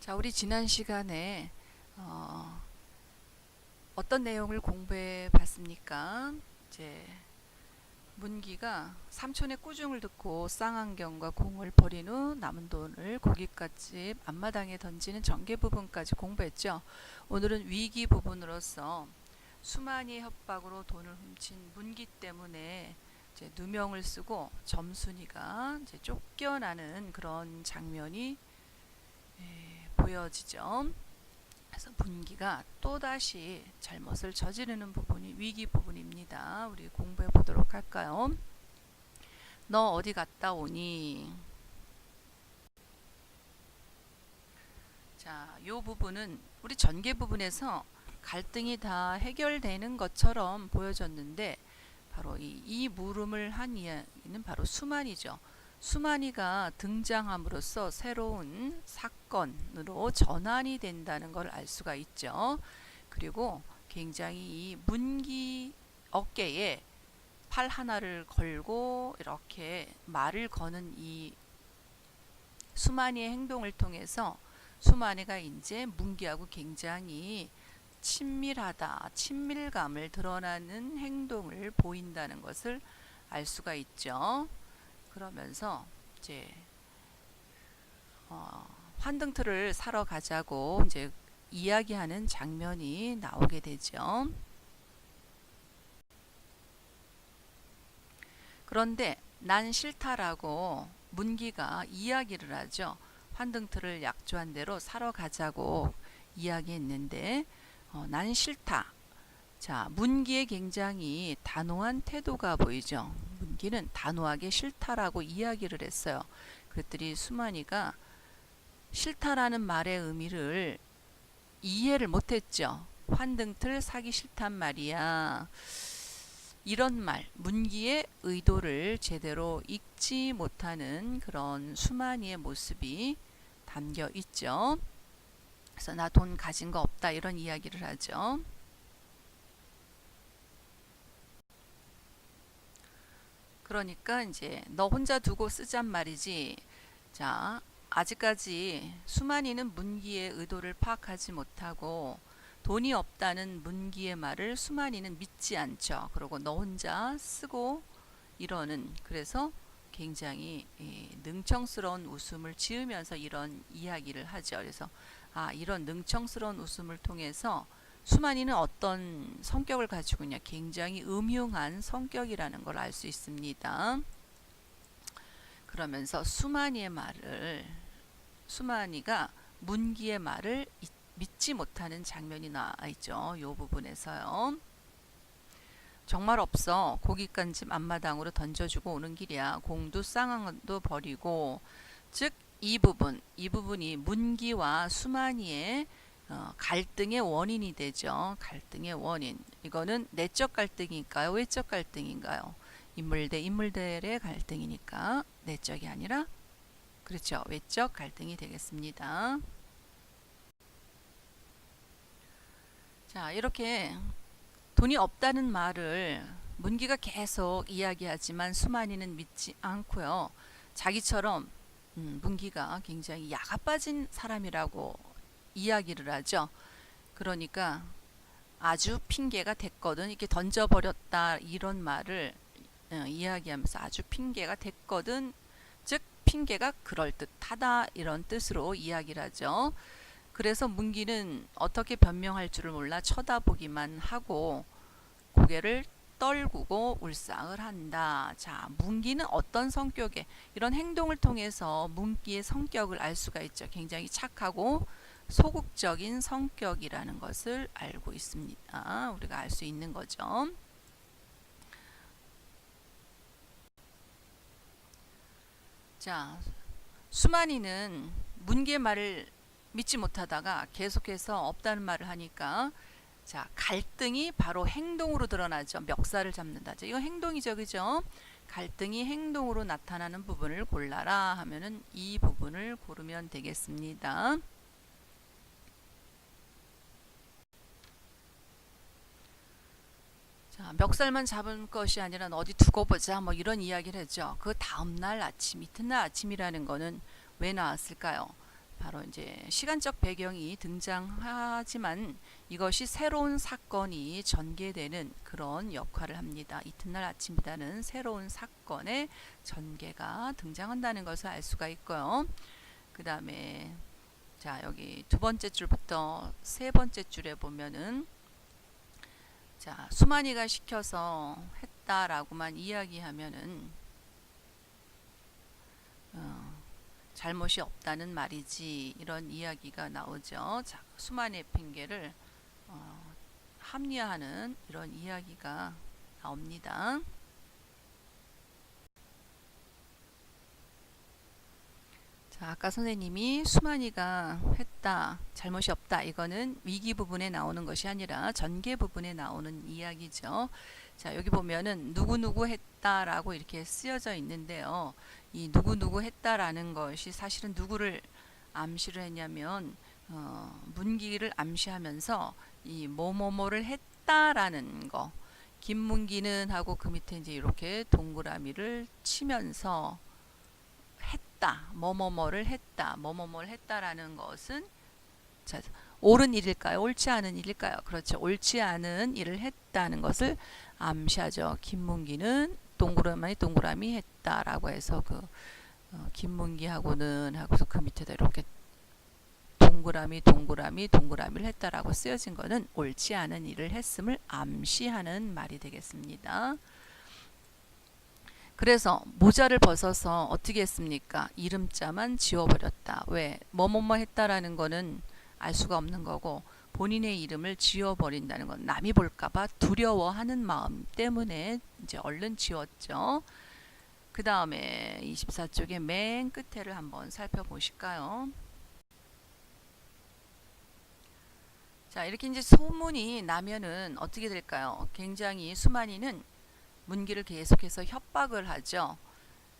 자, 우리 지난 시간에 어떤 내용을 공부해 봤습니까? 이제 문기가 삼촌의 꾸중을 듣고 쌍안경과 공을 버린 후 남은 돈을 고깃갓집 앞마당에 던지는 전개 부분까지 공부했죠. 오늘은 위기 부분으로서 수만이의 협박으로 돈을 훔친 문기 때문에 이제 누명을 쓰고 점순이가 이제 쫓겨나는 그런 장면이 보여지죠. 그래서 문기가 또다시 잘못을 저지르는 부분이 위기 부분입니다. 우리 공부해 보도록 할까요? 너 어디 갔다 오니? 자, 이 부분은 우리 전개 부분에서 갈등이 다 해결되는 것처럼 보여졌는데 바로 이 물음을 한 이야기는 바로 수만이죠. 수만이가 등장함으로써 새로운 사건으로 전환이 된다는 걸 알 수가 있죠. 그리고 굉장히 이 문기 어깨에 팔 하나를 걸고 이렇게 말을 거는 이 수만이의 행동을 통해서 수만이가 이제 문기하고 굉장히 친밀하다, 친밀감을 드러나는 행동을 보인다는 것을 알 수가 있죠. 그러면서 이제 환등틀을 사러 가자고 이제 이야기하는 장면이 나오게 되죠. 그런데 난 싫다라고 문기가 이야기를 하죠. 환등틀을 약조한 대로 사러 가자고 이야기했는데 난 싫다. 자, 문기의 굉장히 단호한 태도가 보이죠. 문기는 단호하게 싫다라고 이야기를 했어요. 그랬더니 수만이가 싫다라는 말의 의미를 이해를 못했죠. 환등틀 사기 싫단 말이야. 이런 말, 문기의 의도를 제대로 읽지 못하는 그런 수만이의 모습이 담겨 있죠. 그래서 나 돈 가진 거 없다 이런 이야기를 하죠. 그러니까 이제 너 혼자 두고 쓰잔 말이지. 자, 아직까지 수만이는 문기의 의도를 파악하지 못하고 돈이 없다는 문기의 말을 수만이는 믿지 않죠. 그리고 너 혼자 쓰고 이러는, 그래서 굉장히 능청스러운 웃음을 지으면서 이런 이야기를 하죠. 그래서 이런 능청스러운 웃음을 통해서 수만이는 어떤 성격을 가지고 있냐, 굉장히 음흉한 성격이라는 걸 알 수 있습니다. 그러면서 수만이가 문기의 말을 믿지 못하는 장면이 나와 있죠. 이 부분에서요. 정말 없어. 고깃간집 앞마당으로 던져주고 오는 길이야. 공도 쌍황도 버리고. 즉 이 부분이 문기와 수만이의 갈등의 원인이 되죠. 갈등의 원인. 이거는 내적 갈등일까요? 외적 갈등인가요? 인물 대 인물들의 갈등이니까 내적이 아니라, 그렇죠, 외적 갈등이 되겠습니다. 자, 이렇게 돈이 없다는 말을 문기가 계속 이야기하지만 수만이는 믿지 않고요. 자기처럼 문기가 굉장히 야가 빠진 사람이라고 이야기를 하죠. 그러니까 아주 핑계가 됐거든, 이렇게 던져버렸다 이런 말을 이야기하면서 아주 핑계가 됐거든, 즉 핑계가 그럴듯하다 이런 뜻으로 이야기를 하죠. 그래서 문기는 어떻게 변명할 줄을 몰라 쳐다보기만 하고 고개를 떨구고 울상을 한다. 자, 문기는 어떤 성격의, 이런 행동을 통해서 문기의 성격을 알 수가 있죠. 굉장히 착하고 소극적인 성격이라는 것을 알고 있습니다. 우리가 알 수 있는 거죠. 자, 수만이는 문기의 말을 믿지 못하다가 계속해서 없다는 말을 하니까, 자, 갈등이 바로 행동으로 드러나죠. 멱살을 잡는다죠. 이거 행동이죠, 그죠? 갈등이 행동으로 나타나는 부분을 골라라 하면은 이 부분을 고르면 되겠습니다. 자, 멱살만 잡은 것이 아니라 어디 두고 보자 뭐 이런 이야기를 했죠. 그 다음날 아침, 이튿날 아침이라는 거는 왜 나왔을까요? 바로 이제 시간적 배경이 등장하지만 이것이 새로운 사건이 전개되는 그런 역할을 합니다. 이튿날 아침이다는 새로운 사건의 전개가 등장한다는 것을 알 수가 있고요. 그 다음에 자, 여기 두 번째 줄부터 세 번째 줄에 보면은 자, 수만이가 시켜서 했다라고만 이야기하면은 잘못이 없다는 말이지, 이런 이야기가 나오죠. 자, 수만의 핑계를 합리화하는 이런 이야기가 나옵니다. 자, 아까 선생님이 수만이가 했다, 잘못이 없다, 이거는 위기 부분에 나오는 것이 아니라 전개 부분에 나오는 이야기죠. 자, 여기 보면은 누구누구 했다라고 이렇게 쓰여져 있는데요. 이 누구누구 했다라는 것이 사실은 누구를 암시를 했냐면 문기를 암시하면서 이 뭐뭐뭐를 했다라는 거, 김문기는 하고 그 밑에 이제 이렇게 동그라미를 치면서 했다, 뭐뭐뭐를 했다, 뭐뭐뭐를 했다라는 것은 자, 옳은 일일까요? 옳지 않은 일일까요? 그렇죠. 옳지 않은 일을 했다는 것을 암시하죠. 김문기는 동그라미 했다라고 해서 그 김문기하고는 하고서 그 밑에다 이렇게 동그라미를 했다라고 쓰여진 거는 옳지 않은 일을 했음을 암시하는 말이 되겠습니다. 그래서 모자를 벗어서 어떻게 했습니까? 이름자만 지워버렸다. 왜? 뭐뭐뭐 했다라는 거는 알 수가 없는 거고, 본인의 이름을 지워버린다는 건 남이 볼까봐 두려워하는 마음 때문에 이제 얼른 지웠죠. 그 다음에 24쪽의 맨 끝에를 한번 살펴보실까요? 자, 이렇게 이제 소문이 나면은 어떻게 될까요? 굉장히 수만이는 문기를 계속해서 협박을 하죠.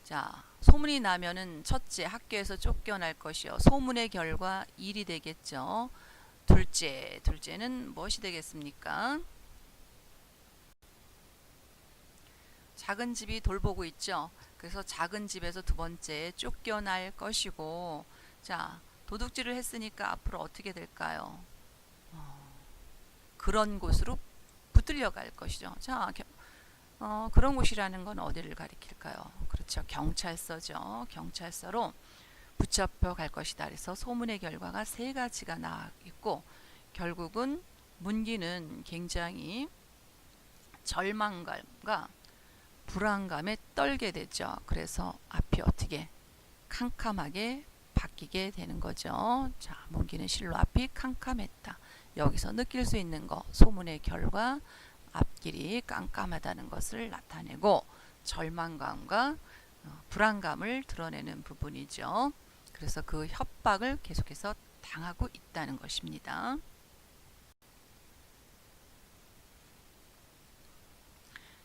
자, 소문이 나면은 첫째, 학교에서 쫓겨날 것이요. 소문의 결과 일이 되겠죠. 둘째는 무엇이 되겠습니까? 작은 집이 돌보고 있죠. 그래서 작은 집에서 두 번째 쫓겨날 것이고, 자, 도둑질을 했으니까 앞으로 어떻게 될까요? 그런 곳으로 붙들려 갈 것이죠. 자, 그런 곳이라는 건 어디를 가리킬까요? 그렇죠. 경찰서죠. 경찰서로 붙잡혀 갈 것이다. 그래서 소문의 결과가 세 가지가 나와 있고, 결국은 문기는 굉장히 절망감과 불안감에 떨게 되죠. 그래서 앞이 어떻게 캄캄하게 바뀌게 되는 거죠. 자, 문기는 실로 앞이 캄캄했다. 여기서 느낄 수 있는 거, 소문의 결과 앞길이 깜깜하다는 것을 나타내고 절망감과 불안감을 드러내는 부분이죠. 그래서 그 협박을 계속해서 당하고 있다는 것입니다.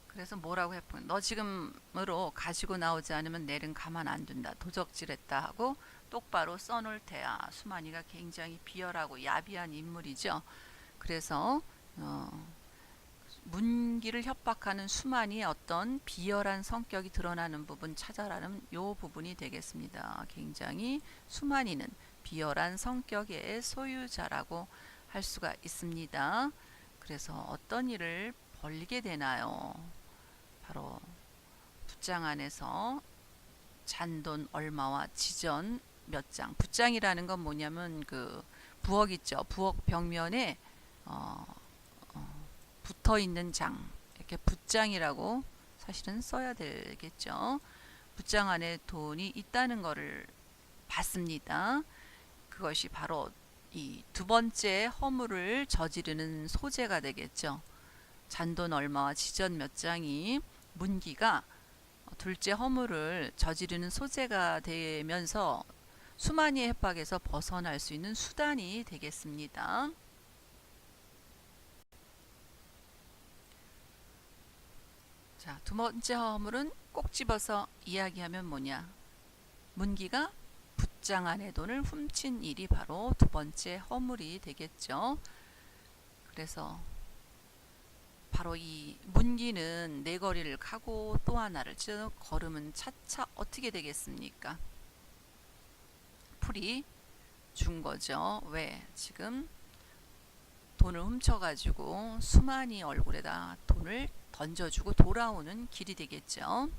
그래서 뭐라고 했군? 너 지금으로 가지고 나오지 않으면 내일은 가만 안 둔다. 도적질했다 하고 똑바로 써놓을 테야. 수만이가 굉장히 비열하고 야비한 인물이죠. 그래서 문기를 협박하는 수만이의 어떤 비열한 성격이 드러나는 부분 찾아라는 요 부분이 되겠습니다. 굉장히 수만이는 비열한 성격의 소유자라고 할 수가 있습니다. 그래서 어떤 일을 벌리게 되나요? 바로 붓장 안에서 잔돈 얼마와 지전 몇 장. 붓장이라는 건 뭐냐면 그 부엌 있죠. 부엌 벽면에 붙어 있는 장, 이렇게 붓장이라고 사실은 써야 되겠죠. 붓장 안에 돈이 있다는 것을 봤습니다. 그것이 바로 이 두 번째 허물을 저지르는 소재가 되겠죠. 잔돈 얼마와 지전 몇 장이 문기가 둘째 허물을 저지르는 소재가 되면서 수만이의 협박에서 벗어날 수 있는 수단이 되겠습니다. 자, 두 번째 허물은 꼭 집어서 이야기하면 뭐냐? 문기가 붓장 안의 돈을 훔친 일이 바로 두 번째 허물이 되겠죠. 그래서 바로 이 문기는 네 거리를 가고 또 하나를 걸으면 차차 어떻게 되겠습니까? 풀이 준 거죠. 왜? 지금 돈을 훔쳐가지고 수만이 얼굴에다 돈을 던져주고 돌아오는 길이 되겠죠.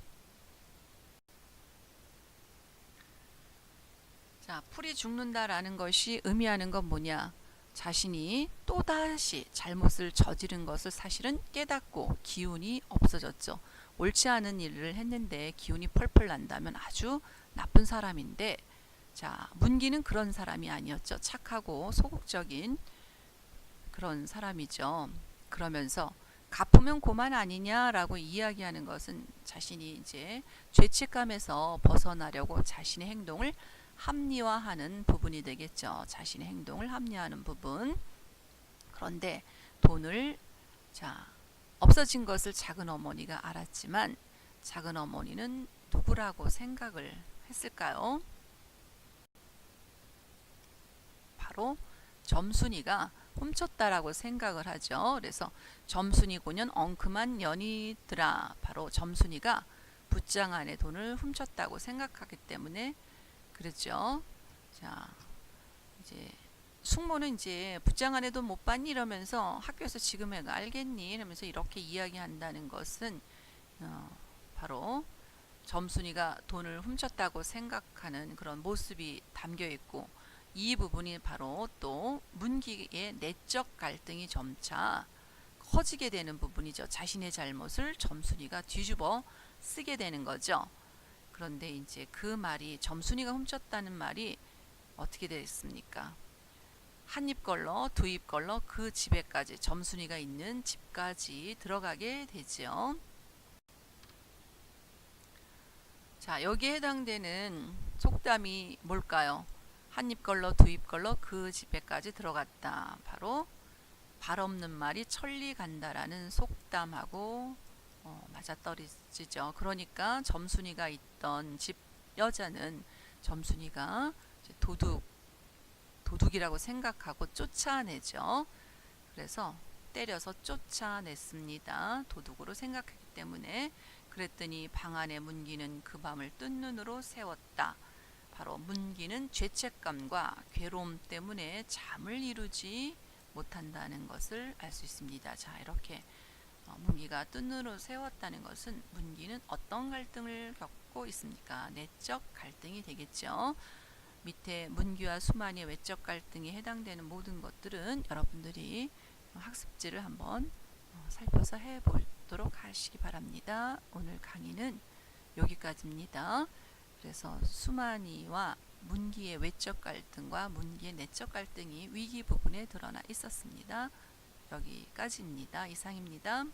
자, 풀이 죽는다라는 것이 의미하는 건 뭐냐? 자신이 또다시 잘못을 저지른 것을 사실은 깨닫고 기운이 없어졌죠. 옳지 않은 일을 했는데 기운이 펄펄 난다면 아주 나쁜 사람인데, 자, 문기는 그런 사람이 아니었죠. 착하고 소극적인 그런 사람이죠. 그러면서 갚으면 고만 아니냐라고 이야기하는 것은 자신이 이제 죄책감에서 벗어나려고 자신의 행동을 합리화하는 부분이 되겠죠. 자신의 행동을 합리화하는 부분. 그런데 돈을, 자, 없어진 것을 작은 어머니가 알았지만 작은 어머니는 누구라고 생각을 했을까요? 바로 점순이가 훔쳤다라고 생각을 하죠. 그래서 점순이 고년 엉큼한 년이더라. 바로 점순이가 붓장 안에 돈을 훔쳤다고 생각하기 때문에 그렇죠. 자, 이제 숙모는 이제 붓장 안에 돈 못 받니 이러면서 학교에서 지금 애가 알겠니 이러면서 이렇게 이야기한다는 것은 바로 점순이가 돈을 훔쳤다고 생각하는 그런 모습이 담겨 있고, 이 부분이 바로 또 문기의 내적 갈등이 점차 커지게 되는 부분이죠. 자신의 잘못을 점순이가 뒤집어 쓰게 되는 거죠. 그런데 이제 그 말이, 점순이가 훔쳤다는 말이 어떻게 됐습니까? 한 입 걸러 두 입 걸러 그 집에까지, 점순이가 있는 집까지 들어가게 되죠. 자, 여기에 해당되는 속담이 뭘까요? 한 입 걸러 두 입 걸러 그 집에까지 들어갔다. 바로 발 없는 말이 천리 간다라는 속담하고 맞아떨어지죠. 그러니까 점순이가 있던 집 여자는 점순이가 도둑이라고 생각하고 쫓아내죠. 그래서 때려서 쫓아냈습니다. 도둑으로 생각했기 때문에. 그랬더니 방 안에 문기는 그 밤을 뜬 눈으로 새웠다. 바로 문기는 죄책감과 괴로움 때문에 잠을 이루지 못한다는 것을 알 수 있습니다. 자, 이렇게 문기가 뜬 눈으로 새웠다는 것은 문기는 어떤 갈등을 겪고 있습니까? 내적 갈등이 되겠죠. 밑에 문기와 수만의 외적 갈등에 해당되는 모든 것들은 여러분들이 학습지를 한번 살펴서 해보도록 하시기 바랍니다. 오늘 강의는 여기까지입니다. 그래서 수만이와 문기의 외적 갈등과 문기의 내적 갈등이 위기 부분에 드러나 있었습니다. 여기까지입니다. 이상입니다.